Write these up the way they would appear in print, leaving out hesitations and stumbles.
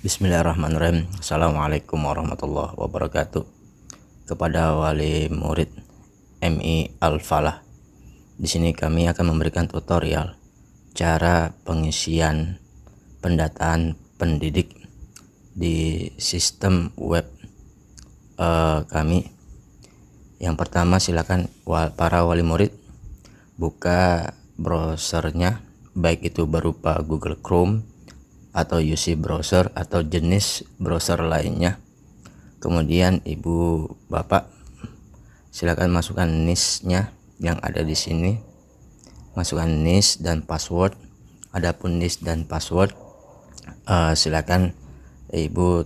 Bismillahirrahmanirrahim. Assalamualaikum warahmatullahi wabarakatuh. Kepada wali murid MI Al-Falah, di sini kami akan memberikan tutorial cara pengisian pendataan pendidik di sistem web kami. Yang pertama, silakan para wali murid buka browsernya, baik itu berupa Google Chrome atau UC browser atau jenis browser lainnya. Kemudian ibu bapak silakan masukkan NIS-nya yang ada di sini. Masukkan NIS dan password. Adapun NIS dan password silakan ibu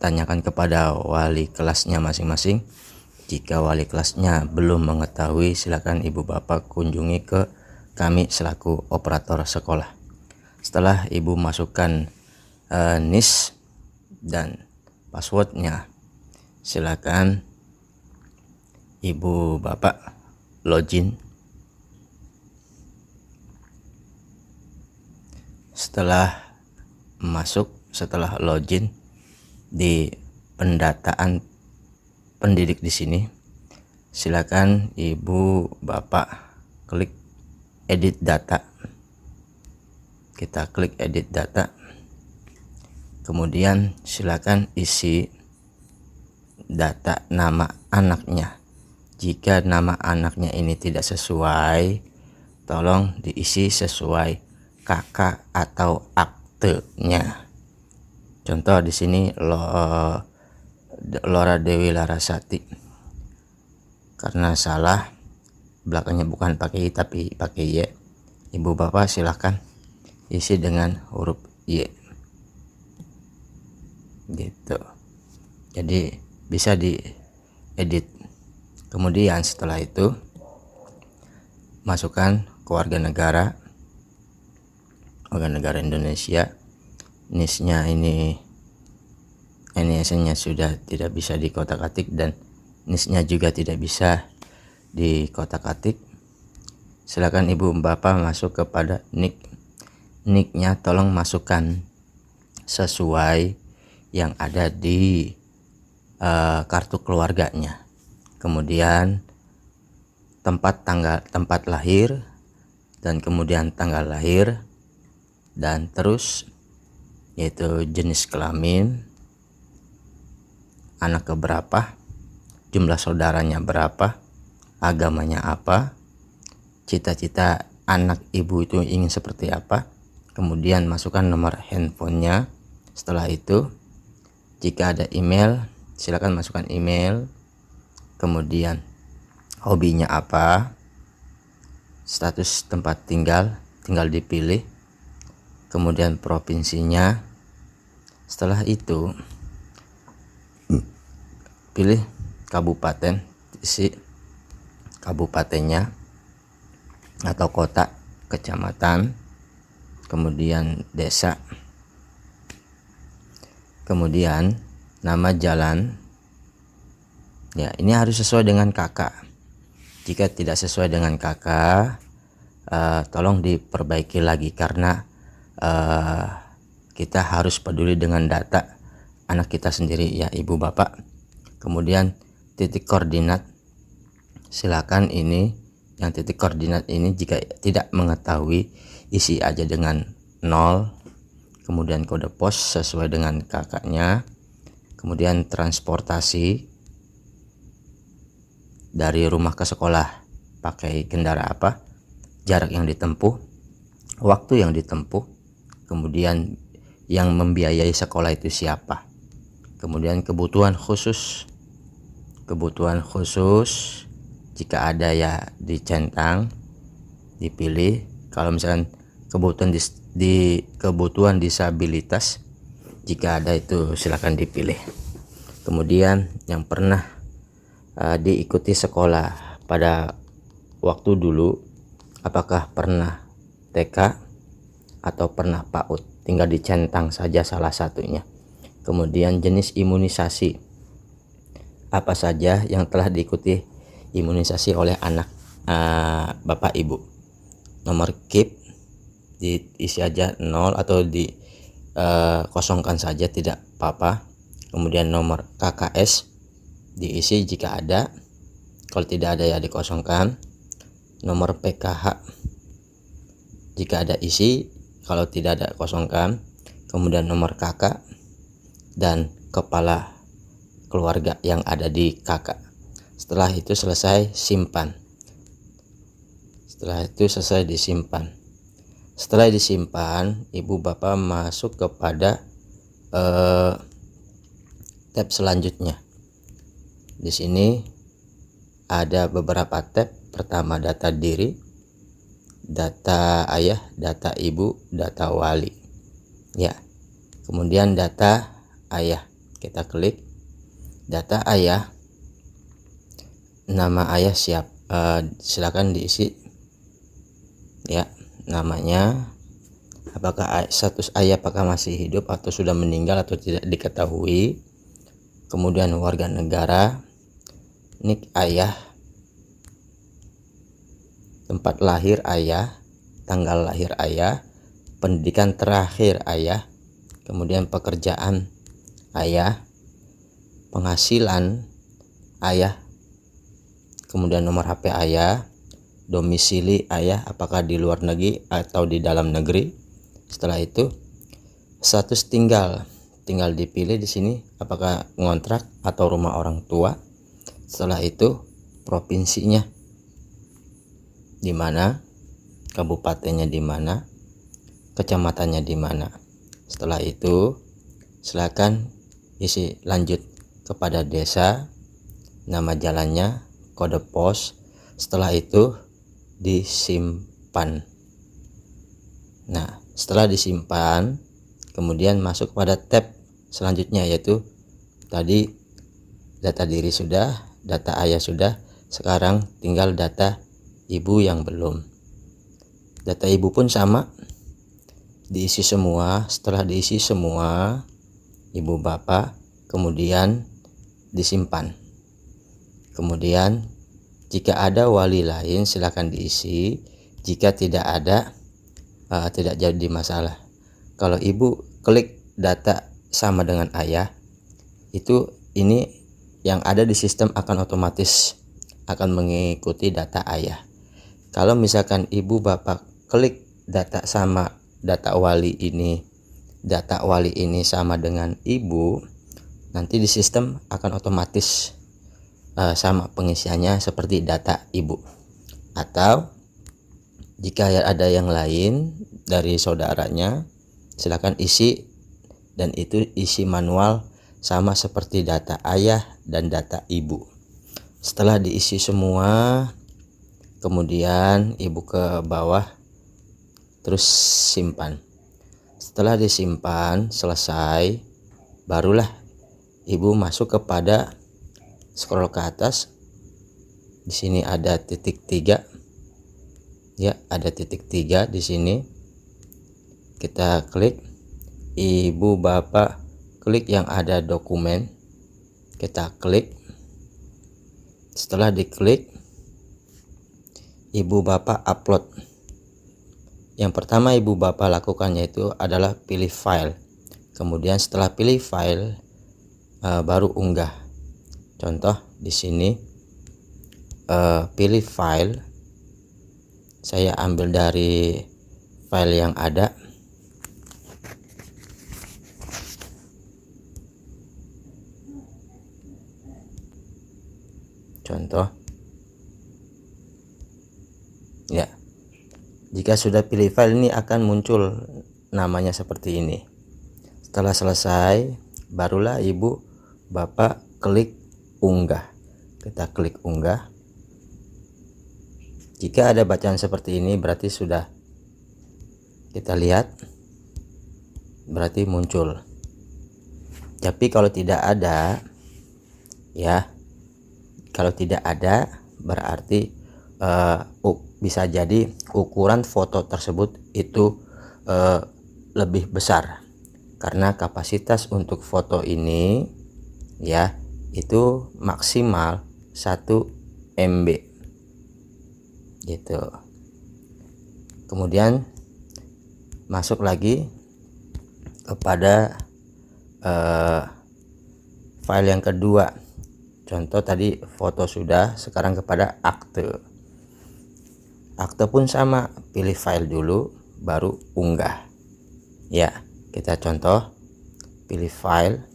tanyakan kepada wali kelasnya masing-masing. Jika wali kelasnya belum mengetahui, silakan ibu bapak kunjungi ke kami selaku operator sekolah. Setelah ibu masukkan NIS dan passwordnya, silakan ibu bapak login. Setelah login di pendataan pendidik di sini, silakan ibu bapak klik edit data. Kita klik edit data, kemudian silakan isi data nama anaknya. Jika nama anaknya ini tidak sesuai, tolong diisi sesuai kakak atau aktenya. Contoh di sini Lora Dewi Larasati. Karena salah, belakangnya bukan pakai I tapi pakai Y. Ibu bapak silahkan isi dengan huruf Y gitu. Jadi bisa diedit. Kemudian setelah itu masukkan ke warga negara Indonesia. NIS-nya ini NIS-nya sudah tidak bisa dikotak-atik dan NIS-nya juga tidak bisa dikotak-atik. Silakan ibu bapak masuk kepada nicknya, tolong masukkan sesuai yang ada di kartu keluarganya. Kemudian tempat lahir dan kemudian tanggal lahir, dan terus yaitu jenis kelamin, anak keberapa, jumlah saudaranya berapa, agamanya apa, cita-cita anak ibu itu ingin seperti apa. Kemudian masukkan nomor handphonenya. Setelah itu, jika ada email, silakan masukkan email. Kemudian hobinya apa, status tempat tinggal dipilih. Kemudian provinsinya. Setelah itu pilih kabupaten, isi kabupatennya atau kota, kecamatan, kemudian desa, kemudian nama jalan. Ya, ini harus sesuai dengan kakak. Jika tidak sesuai dengan kakak, tolong diperbaiki lagi, karena kita harus peduli dengan data anak kita sendiri ya ibu bapak. Kemudian titik koordinat, silakan ini yang titik koordinat ini jika tidak mengetahui, isi aja dengan 0. Kemudian kode pos sesuai dengan kakaknya. Kemudian transportasi dari rumah ke sekolah pakai kendaraan apa, jarak yang ditempuh, waktu yang ditempuh, kemudian yang membiayai sekolah itu siapa. Kemudian kebutuhan khusus jika ada ya dicentang, dipilih. Kalau misalkan kebutuhan disabilitas, jika ada itu silakan dipilih. Kemudian yang pernah diikuti sekolah pada waktu dulu, apakah pernah TK atau pernah PAUD, tinggal dicentang saja salah satunya. Kemudian jenis imunisasi apa saja yang telah diikuti imunisasi oleh anak bapak ibu. Nomor KIP diisi aja 0 atau kosongkan saja tidak apa-apa. Kemudian nomor KKS diisi jika ada, kalau tidak ada ya dikosongkan. Nomor PKH jika ada isi, kalau tidak ada kosongkan. Kemudian nomor kakak dan kepala keluarga yang ada di kakak. Setelah itu selesai, simpan. Setelah itu selesai disimpan. Setelah disimpan, ibu bapak masuk kepada tab selanjutnya. Di sini ada beberapa tab. Pertama, data diri, data ayah, data ibu, data wali. Ya. Kemudian data ayah. Kita klik data ayah. Nama ayah siap. Silakan diisi. Ya, namanya. Apakah status ayah apakah masih hidup atau sudah meninggal atau tidak diketahui. Kemudian warga negara, nik ayah, tempat lahir ayah, tanggal lahir ayah, pendidikan terakhir ayah, kemudian pekerjaan ayah, penghasilan ayah, kemudian nomor HP ayah, domisili ayah apakah di luar negeri atau di dalam negeri. Setelah itu status tinggal dipilih di sini apakah ngontrak atau rumah orang tua. Setelah itu provinsinya di mana, kabupatennya di mana, kecamatannya di mana. Setelah itu silakan isi lanjut kepada desa, nama jalannya, kode pos. Setelah itu disimpan. Nah, setelah disimpan kemudian masuk pada tab selanjutnya, yaitu tadi data diri sudah, data ayah sudah, sekarang tinggal data ibu yang belum. Data ibu pun sama, diisi semua. Setelah diisi semua, ibu bapak kemudian disimpan. Kemudian jika ada wali lain silakan diisi, jika tidak ada tidak jadi masalah. Kalau ibu klik data sama dengan ayah, itu ini yang ada di sistem akan otomatis akan mengikuti data ayah. Kalau misalkan ibu bapak klik data sama data wali ini sama dengan ibu, nanti di sistem akan otomatis sama pengisiannya seperti data ibu. Atau jika ada yang lain dari saudaranya, silakan isi, dan itu isi manual sama seperti data ayah dan data ibu. Setelah diisi semua, kemudian ibu ke bawah terus simpan. Setelah disimpan selesai, barulah ibu masuk kepada scroll ke atas. Di sini ada titik 3. Ya, ada titik 3 di sini. Kita klik, ibu bapak klik yang ada dokumen, kita klik. Setelah diklik, ibu bapak upload. Yang pertama ibu bapak lakukan yaitu adalah pilih file. Kemudian setelah pilih file baru unggah. Contoh di sini pilih file, saya ambil dari file yang ada. Contoh ya, jika sudah pilih file ini akan muncul namanya seperti ini. Setelah selesai, barulah ibu bapak klik unggah. Kita klik unggah. Jika ada bacaan seperti ini berarti sudah, kita lihat berarti muncul. Tapi kalau tidak ada, ya, kalau tidak ada berarti bisa jadi ukuran foto tersebut itu lebih besar, karena kapasitas untuk foto ini ya itu maksimal 1 MB gitu. Kemudian masuk lagi kepada file yang kedua. Contoh tadi foto sudah, sekarang kepada akte. Akte pun sama, pilih file dulu baru unggah. Ya, kita contoh, pilih file.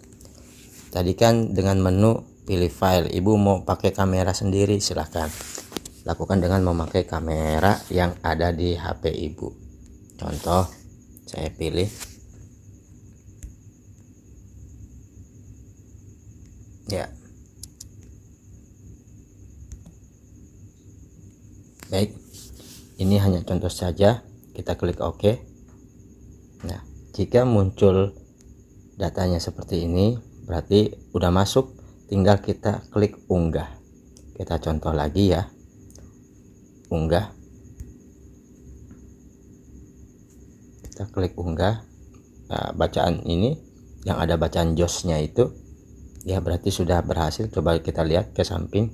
Tadi kan dengan menu pilih file, ibu mau pakai kamera sendiri silahkan lakukan dengan memakai kamera yang ada di HP ibu. Contoh, saya pilih ya. Baik, ini hanya contoh saja, kita klik OK. Nah, jika muncul datanya seperti ini berarti udah masuk, tinggal kita klik unggah. Kita contoh lagi ya, unggah, kita klik unggah. Nah, bacaan ini yang ada bacaan JOS-nya itu ya berarti sudah berhasil. Coba kita lihat ke samping,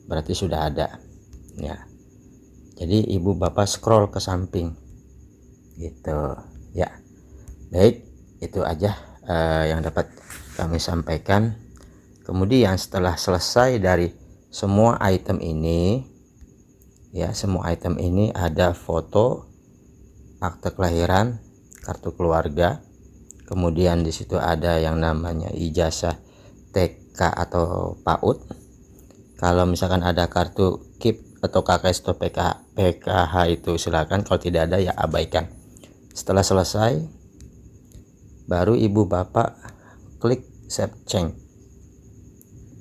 berarti sudah ada ya. Jadi ibu bapak scroll ke samping gitu ya. Baik, itu aja yang dapat kami sampaikan. Kemudian setelah selesai dari semua item ini ya, semua item ini ada foto, akte kelahiran, kartu keluarga, kemudian di situ ada yang namanya ijazah TK atau PAUD. Kalau misalkan ada kartu KIP atau KKS atau PKH itu silakan, kalau tidak ada ya abaikan. Setelah selesai baru ibu bapak klik save change.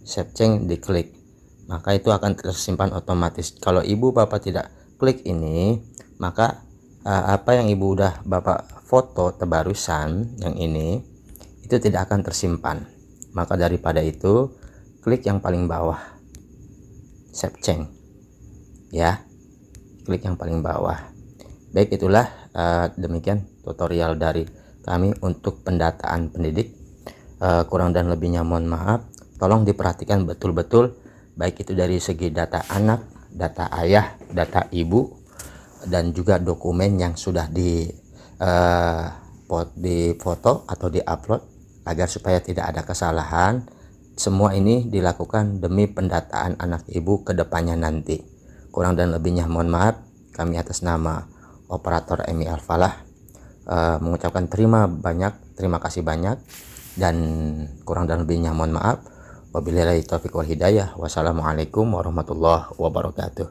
Save change diklik, maka itu akan tersimpan otomatis. Kalau ibu bapak tidak klik ini, maka apa yang ibu udah bapak foto terbarusan yang ini itu tidak akan tersimpan. Maka daripada itu, klik yang paling bawah, save change ya, klik yang paling bawah. Baik, itulah demikian tutorial dari kami untuk pendataan pendidik. Kurang dan lebihnya mohon maaf. Tolong diperhatikan betul-betul, baik itu dari segi data anak, data ayah, data ibu, dan juga dokumen yang sudah di foto atau di upload, agar supaya tidak ada kesalahan. Semua ini dilakukan demi pendataan anak ibu ke depannya nanti. Kurang dan lebihnya mohon maaf. Kami atas nama operator Emi Alfalah mengucapkan terima kasih banyak, dan kurang dan lebihnya mohon maaf. Wabillahi taufiq wal hidayah. Wassalamualaikum warahmatullahi wabarakatuh.